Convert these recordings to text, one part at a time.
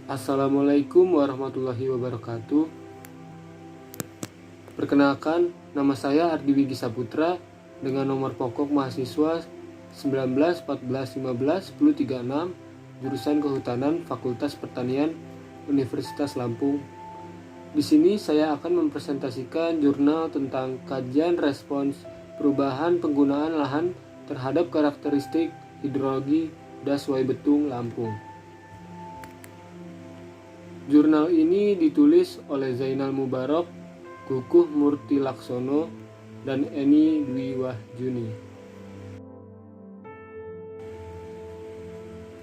Assalamualaikum warahmatullahi wabarakatuh. Perkenalkan, nama saya Ardi Wigi Saputra dengan nomor pokok mahasiswa 1914151036, jurusan Kehutanan Fakultas Pertanian Universitas Lampung. Di sini saya akan mempresentasikan jurnal tentang kajian respons perubahan penggunaan lahan terhadap karakteristik hidrologi Das Waibetung Lampung. Jurnal ini ditulis oleh Zainal Mubarak, Kukuh Murti Laksono, dan Eni Dwi Wahjuni.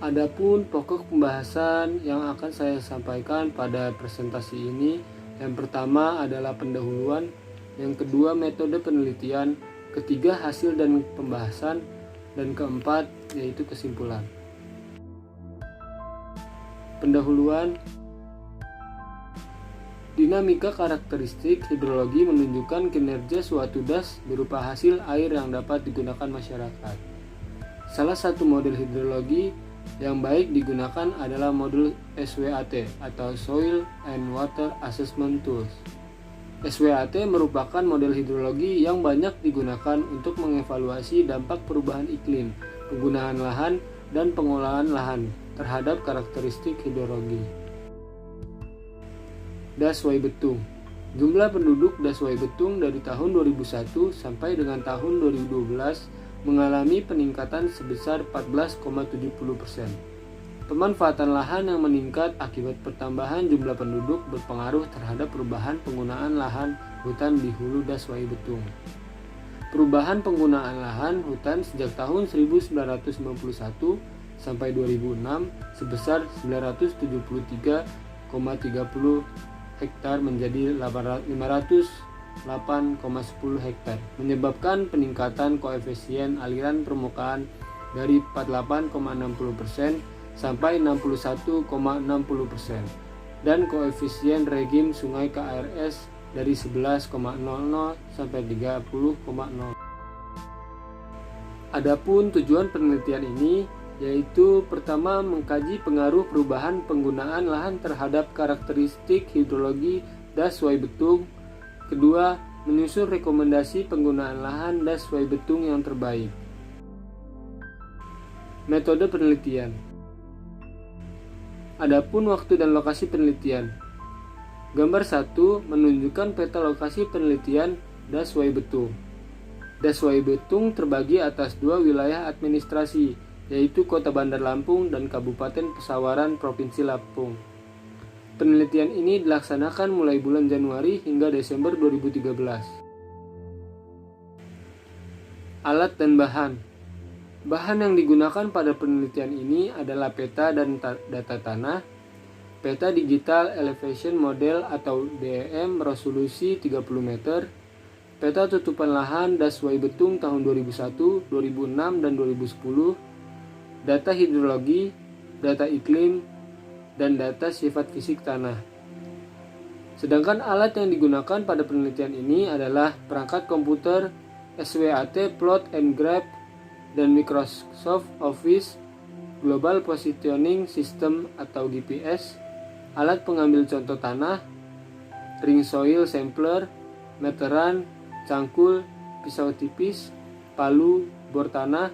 Adapun pokok pembahasan yang akan saya sampaikan pada presentasi ini, yang pertama adalah pendahuluan, yang kedua metode penelitian, ketiga hasil dan pembahasan, dan keempat yaitu kesimpulan. Pendahuluan. Dinamika karakteristik hidrologi menunjukkan kinerja suatu das berupa hasil air yang dapat digunakan masyarakat. Salah satu model hidrologi yang baik digunakan adalah model SWAT atau Soil and Water Assessment Tools. SWAT merupakan model hidrologi yang banyak digunakan untuk mengevaluasi dampak perubahan iklim, penggunaan lahan, dan pengolahan lahan terhadap karakteristik hidrologi. Das Waibetung. Jumlah penduduk Das Waibetung dari tahun 2001 sampai dengan tahun 2012 mengalami peningkatan sebesar 14,70%. Pemanfaatan lahan yang meningkat akibat pertambahan jumlah penduduk berpengaruh terhadap perubahan penggunaan lahan hutan di hulu Das Waibetung. Perubahan penggunaan lahan hutan sejak tahun 1991 sampai 2006 sebesar 973,30 hektar menjadi 508,10 hektar, menyebabkan peningkatan koefisien aliran permukaan dari 48,60% sampai 61,60% dan koefisien regim sungai KRS dari 11,00 sampai 30,0. Adapun tujuan penelitian ini yaitu pertama mengkaji pengaruh perubahan penggunaan lahan terhadap karakteristik hidrologi Das Waibetung, kedua menyusun rekomendasi penggunaan lahan Das Waibetung yang terbaik. Metode penelitian. Adapun waktu dan lokasi penelitian. Gambar 1 menunjukkan peta lokasi penelitian Das Waibetung. Das Waibetung terbagi atas dua wilayah administrasi, yaitu Kota Bandar Lampung dan Kabupaten Pesawaran Provinsi Lampung. Penelitian ini dilaksanakan mulai bulan Januari hingga Desember 2013. Alat dan bahan. Bahan yang digunakan pada penelitian ini adalah peta dan data tanah, peta digital elevation model atau DEM resolusi 30 meter, peta tutupan lahan Das Waibetung tahun 2001, 2006, dan 2010, data hidrologi, data iklim, dan data sifat fisik tanah. Sedangkan alat yang digunakan pada penelitian ini adalah perangkat komputer SWAT Plot and Graph dan Microsoft Office Global Positioning System atau GPS, alat pengambil contoh tanah, ring soil sampler, meteran, cangkul, pisau tipis, palu, bor tanah,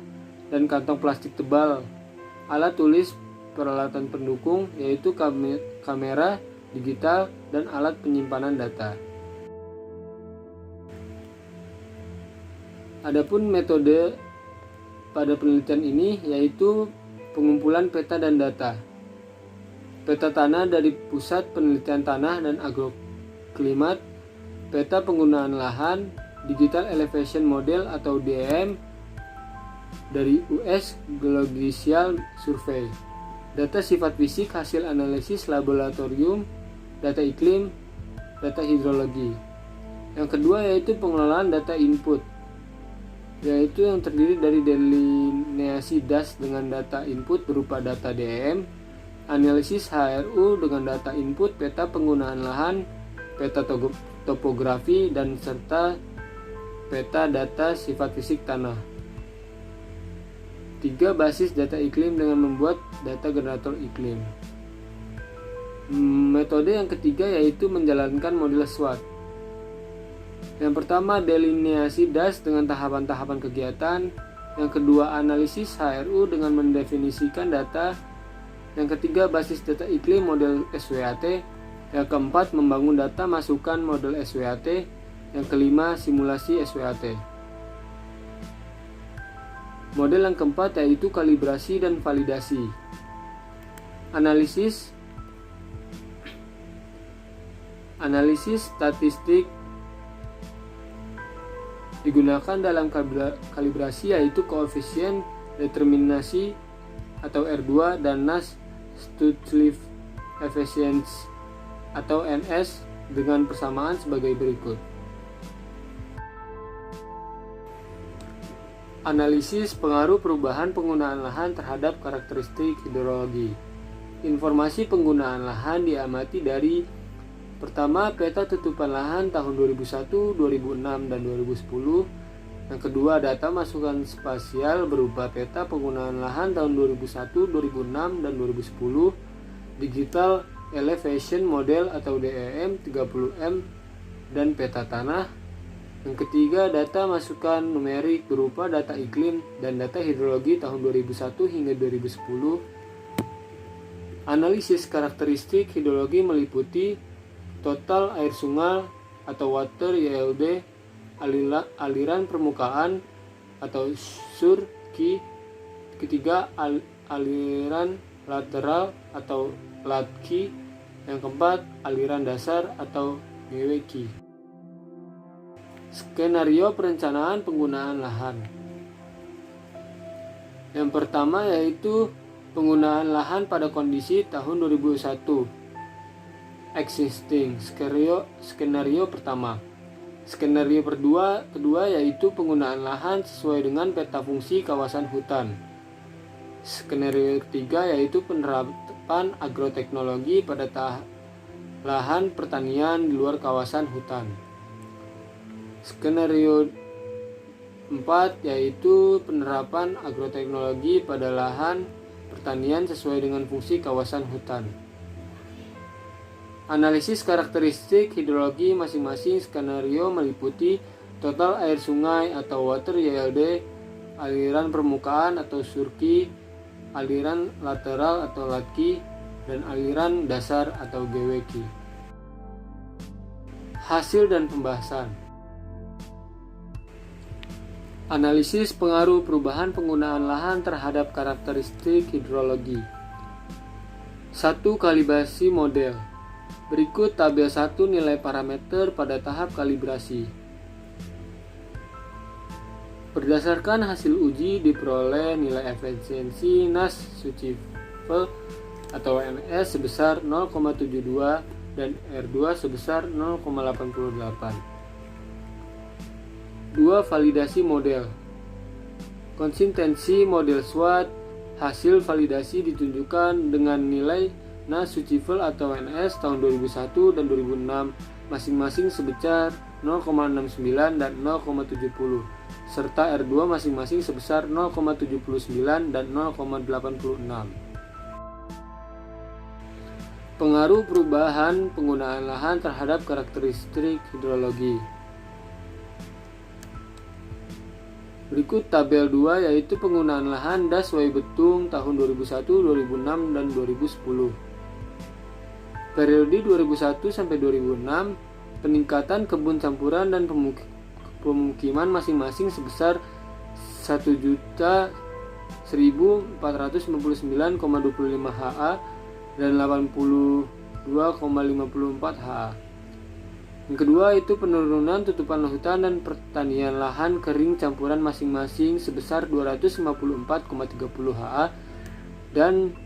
dan kantong plastik tebal. Alat tulis peralatan pendukung yaitu kamera digital dan alat penyimpanan data. Adapun metode pada penelitian ini yaitu pengumpulan peta dan data. Peta tanah dari Pusat Penelitian Tanah dan Agroklimat, peta penggunaan lahan, digital elevation model atau DEM dari US Geological Survey, data sifat fisik hasil analisis laboratorium, data iklim, data hidrologi. Yang kedua yaitu pengelolaan data input, yaitu yang terdiri dari delineasi das dengan data input berupa data DEM, analisis HRU dengan data input peta penggunaan lahan, peta topografi, dan serta peta data sifat fisik tanah. 3. Basis data iklim dengan membuat data generator iklim. Metode yang ketiga yaitu menjalankan model SWOT. Yang pertama, delineasi DAS dengan tahapan-tahapan kegiatan. Yang kedua, analisis HRU dengan mendefinisikan data. Yang ketiga, basis data iklim model SWAT. Yang keempat, membangun data masukan model SWAT. Yang kelima, simulasi SWAT. Model yang keempat yaitu kalibrasi dan validasi. Analisis statistik digunakan dalam kalibrasi yaitu koefisien determinasi atau R2 dan NAS Stutzliff Efficiency atau NS dengan persamaan sebagai berikut. Analisis pengaruh perubahan penggunaan lahan terhadap karakteristik hidrologi. Informasi penggunaan lahan diamati dari pertama, peta tutupan lahan tahun 2001, 2006, dan 2010. Yang kedua, data masukan spasial berupa peta penggunaan lahan tahun 2001, 2006, dan 2010. Digital Elevation Model atau DEM 30M dan peta tanah. Yang ketiga, data masukan numerik berupa data iklim dan data hidrologi tahun 2001 hingga 2010. Analisis karakteristik hidrologi meliputi total air sungai atau water YLD, aliran permukaan atau surki. Ketiga, aliran lateral atau latki. Yang keempat, aliran dasar atau geweki. Skenario perencanaan penggunaan lahan. Yang pertama yaitu penggunaan lahan pada kondisi tahun 2001. Existing skenario pertama. Skenario kedua yaitu penggunaan lahan sesuai dengan peta fungsi kawasan hutan. Skenario ketiga yaitu penerapan agroteknologi pada lahan pertanian di luar kawasan hutan. Skenario 4 yaitu penerapan agroteknologi pada lahan pertanian sesuai dengan fungsi kawasan hutan. Analisis karakteristik hidrologi masing-masing skenario meliputi total air sungai atau water YLD, aliran permukaan atau surki, aliran lateral atau latki, dan aliran dasar atau geweki. Hasil dan pembahasan. Analisis pengaruh perubahan penggunaan lahan terhadap karakteristik hidrologi. 1. Kalibrasi model. Berikut tabel 1 nilai parameter pada tahap kalibrasi. Berdasarkan hasil uji diperoleh nilai efisiensi NAS Stutzliff atau NS sebesar 0,72 dan R2 sebesar 0,88. 2. Validasi model. Konsistensi model SWOT. Hasil validasi ditunjukkan dengan nilai NAS Stutzliff atau NS tahun 2001 dan 2006 masing-masing sebesar 0,69 dan 0,70 serta R2 masing-masing sebesar 0,79 dan 0,86. Pengaruh perubahan penggunaan lahan terhadap karakteristik hidrologi. Berikut tabel 2 yaitu penggunaan lahan DAS Way Betung tahun 2001, 2006, dan 2010. Periode 2001 sampai 2006, peningkatan kebun campuran dan pemukiman masing-masing sebesar 1.1499,25 ha dan 82,54 ha. Yang kedua itu penurunan tutupan hutan dan pertanian lahan kering campuran masing-masing sebesar 254,30 ha dan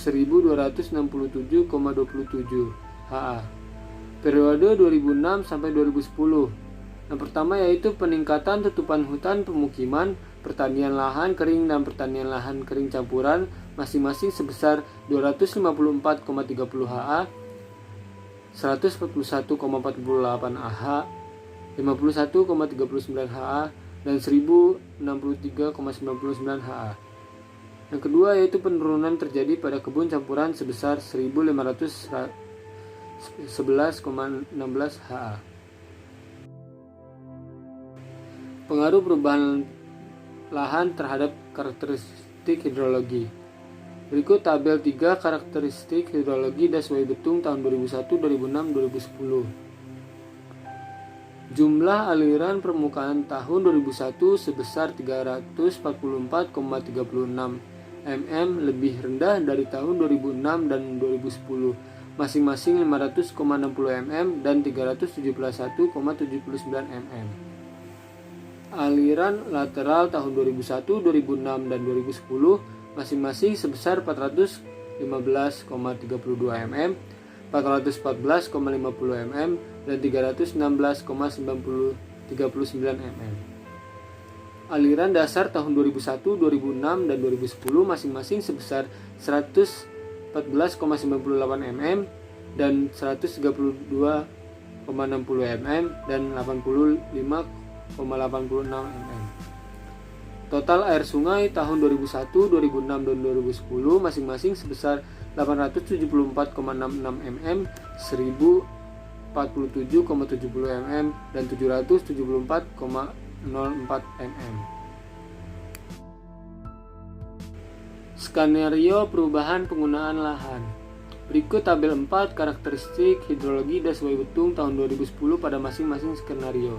1267,27 ha. Periode 2006 sampai 2010. Yang pertama yaitu peningkatan tutupan hutan pemukiman, pertanian lahan kering dan pertanian lahan kering campuran masing-masing sebesar 254,30 ha, 141,48 ah, 51,39 ha, dan 1063,99 ha. Yang kedua yaitu penurunan terjadi pada kebun campuran sebesar 1.511,16 ha. Pengaruh perubahan lahan terhadap karakteristik hidrologi. Berikut tabel 3 karakteristik hidrologi Das Wahi Betung tahun 2001, 2006, 2010. Jumlah aliran permukaan tahun 2001 sebesar 344,36 mm, lebih rendah dari tahun 2006 dan 2010, masing-masing 500,60 mm dan 371,79 mm. Aliran lateral tahun 2001, 2006, dan 2010 masing-masing sebesar 415,32 mm, 414,50 mm, dan 316,39 mm. Aliran dasar tahun 2001, 2006, dan 2010 masing-masing sebesar 114,98 mm dan 132,60 mm dan 85,86 mm. Total air sungai tahun 2001, 2006, dan 2010 masing-masing sebesar 874,66 mm, 1047,70 mm, dan 774,04 mm. Skenario perubahan penggunaan lahan. Berikut tabel 4 karakteristik hidrologi Das Wahi Betung tahun 2010 pada masing-masing skenario.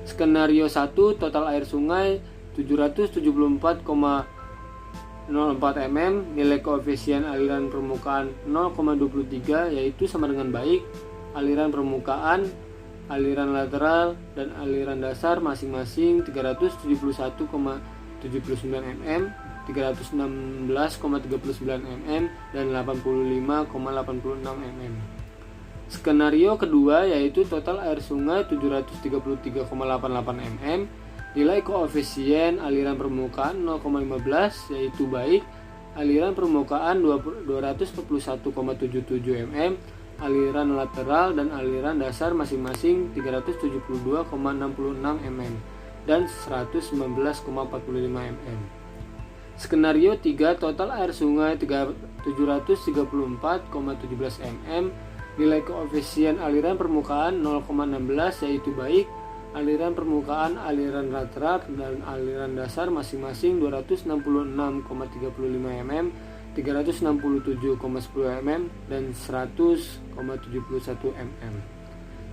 Skenario 1, total air sungai 774,04 mm, nilai koefisien aliran permukaan 0,23 yaitu sama dengan baik. Aliran permukaan, aliran lateral, dan aliran dasar masing-masing 371,79 mm, 316,39 mm, dan 85,86 mm. Skenario kedua yaitu total air sungai 733,88 mm, nilai koefisien aliran permukaan 0,15 yaitu baik, aliran permukaan 241,77 mm, aliran lateral dan aliran dasar masing-masing 372,66 mm dan 119,45 mm. Skenario 3, total air sungai 734,17 mm, nilai koefisien aliran permukaan 0,16 yaitu baik, aliran permukaan, aliran lateral, dan aliran dasar masing-masing 266,35 mm, 367,10 mm, dan 100,71 mm.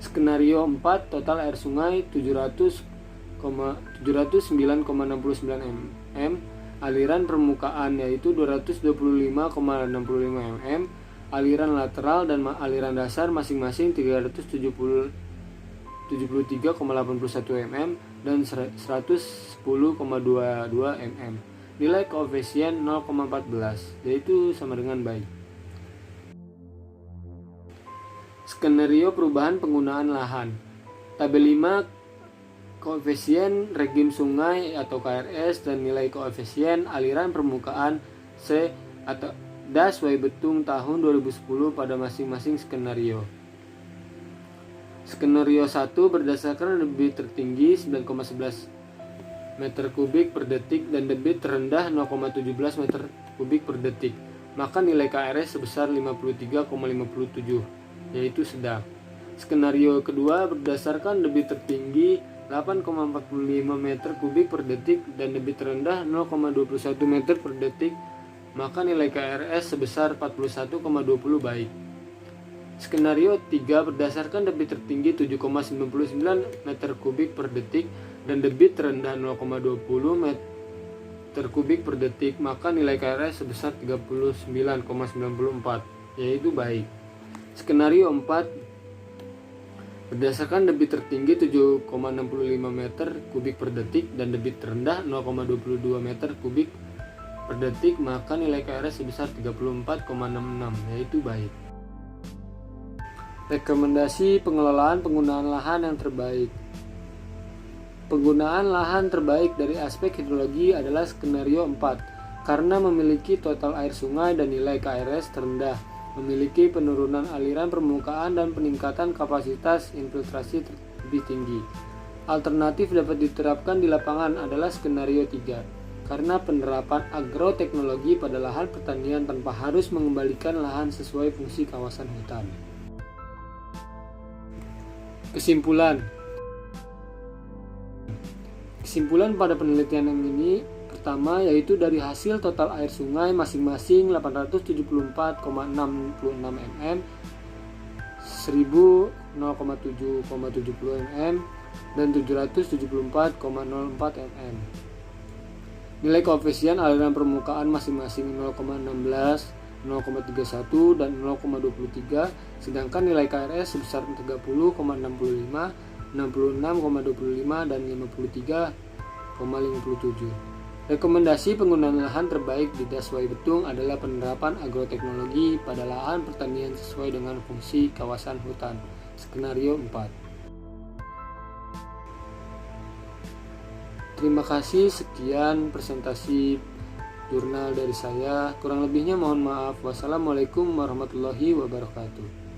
Skenario 4, total air sungai 709,69 mm, aliran permukaan yaitu 225,65 mm, aliran lateral dan aliran dasar masing-masing 373,81 mm dan 110,22 mm. Nilai koefisien 0,14 yaitu sama dengan baik. Skenario perubahan penggunaan lahan. Tabel 5 koefisien regim sungai atau KRS dan nilai koefisien aliran permukaan C atau Das Wahi Betung tahun 2010 pada masing-masing skenario. Skenario 1 berdasarkan debit tertinggi 9,11 meter kubik per detik dan debit terendah 0,17 meter kubik per detik, maka nilai KRS sebesar 53,57 yaitu sedang. Skenario kedua berdasarkan debit tertinggi 8,45 meter kubik per detik dan debit terendah 0,21 meter per detik, maka nilai KRS sebesar 41,20 baik. Skenario 3 berdasarkan debit tertinggi 7,99 meter kubik per detik dan debit terendah 0,20 meter kubik per detik, maka nilai KRS sebesar 39,94 yaitu baik. Skenario 4 berdasarkan debit tertinggi 7,65 meter kubik per detik dan debit terendah 0,22 meter kubik per detik, maka nilai KRS sebesar 34,66 yaitu baik. Rekomendasi pengelolaan penggunaan lahan yang terbaik. Penggunaan lahan terbaik dari aspek hidrologi adalah skenario 4 karena memiliki total air sungai dan nilai KRS terendah, memiliki penurunan aliran permukaan dan peningkatan kapasitas infiltrasi lebih tinggi. Alternatif dapat diterapkan di lapangan adalah skenario 3 karena penerapan agroteknologi pada lahan pertanian tanpa harus mengembalikan lahan sesuai fungsi kawasan hutan. Kesimpulan pada penelitian yang ini pertama yaitu dari hasil total air sungai masing-masing 874,66 mm, 1000,070 mm, dan 774,04 mm. Nilai koefisien aliran permukaan masing-masing 0,16, 0,31, dan 0,23, sedangkan nilai KRS sebesar 30,65, 66,25, dan 53,57. Rekomendasi penggunaan lahan terbaik di Daswai Betung adalah penerapan agroteknologi pada lahan pertanian sesuai dengan fungsi kawasan hutan. Skenario 4. Terima kasih, sekian presentasi jurnal dari saya. Kurang lebihnya mohon maaf. Wassalamualaikum warahmatullahi wabarakatuh.